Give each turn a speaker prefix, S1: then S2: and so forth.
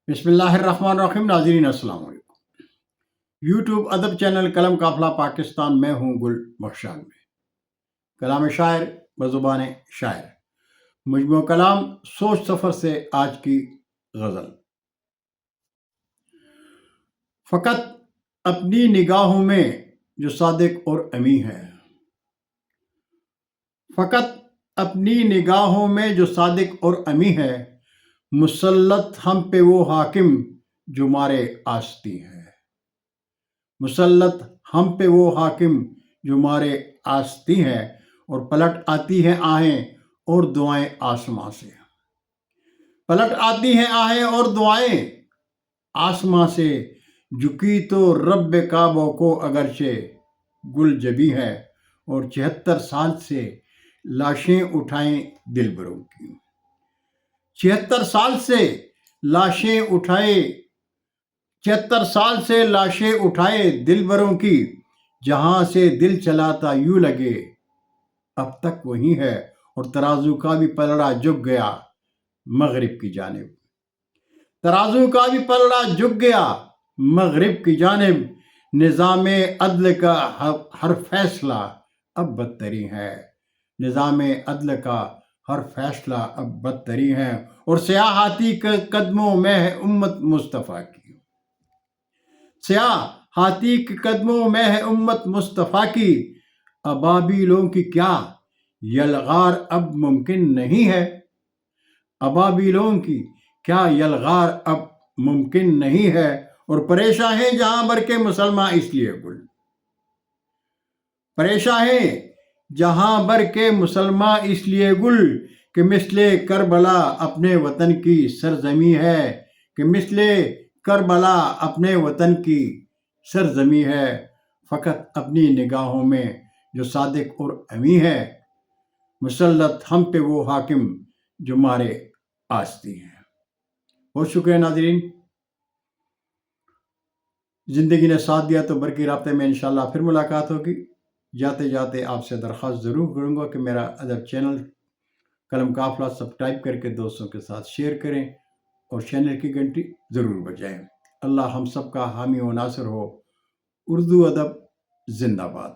S1: بسم اللہ الرحمن الرحیم. ناظرین السلام علیکم. یوٹیوب ادب چینل قلم قافلہ پاکستان میں ہوں گل بخشان میں کلام شاعر بزبان شاعر مجموع کلام سوچ سفر سے آج کی غزل. فقط اپنی نگاہوں میں جو صادق اور امی ہے، فقط اپنی نگاہوں میں جو صادق اور امی ہے، مسلط ہم پہ وہ حاکم جو مارے آستی ہے. مسلط ہم پہ وہ حاکم جو مارے آستی ہے، اور پلٹ آتی ہیں آہیں اور دعائیں آسماں سے. پلٹ آتی ہیں آہیں اور دعائیں آسماں سے. جھکی تو رب کعبہ کو اگرچہ گل جبی ہے، اور 76 سال سے لاشیں اٹھائیں دلبروں کی. 76 سال سے لاشیں اٹھائے 76 سال سے لاشیں اٹھائے دلبروں کی. جہاں سے دل چلاتا یوں لگے اب تک وہی ہے، اور ترازو کا بھی پلڑا جھک گیا مغرب کی جانب. ترازو کا بھی پلڑا جھک گیا مغرب کی جانب. نظام عدل کا ہر فیصلہ اب بدتری ہے. نظام عدل کا ہر فیصلہ اب بدتری ہے، اور سیاہ ہاتھی کے قدموں میں ہے امت مصطفیٰ کی. سیاہ ہاتھی کے قدموں میں ہے امت مصطفیٰ کی. ابابیلوں کی کیا یلغار اب ممکن نہیں ہے. ابابیلوں کی کیا یلغار اب ممکن نہیں ہے. اور پریشاں ہیں جہاں بھر کے مسلمان اس لیے گل. پریشاں ہیں جہاں بھر کے مسلمان اس لیے گل، کہ مثل کربلا اپنے وطن کی سرزمی ہے. کہ مثل کربلا اپنے وطن کی سرزمی ہے. فقط اپنی نگاہوں میں جو صادق اور امی ہے، مسلط ہم پہ وہ حاکم جو مارے آستی ہے. بہت شکریہ ناظرین. زندگی نے ساتھ دیا تو برقی رابطے میں انشاءاللہ پھر ملاقات ہوگی. جاتے جاتے آپ سے درخواست ضرور کروں گا کہ میرا ادب چینل قلم قافلہ سبسکرائب کر کے دوستوں کے ساتھ شیئر کریں، اور چینل کی گھنٹی ضرور بجائیں. اللہ ہم سب کا حامی و ناصر ہو. اردو ادب زندہ باد.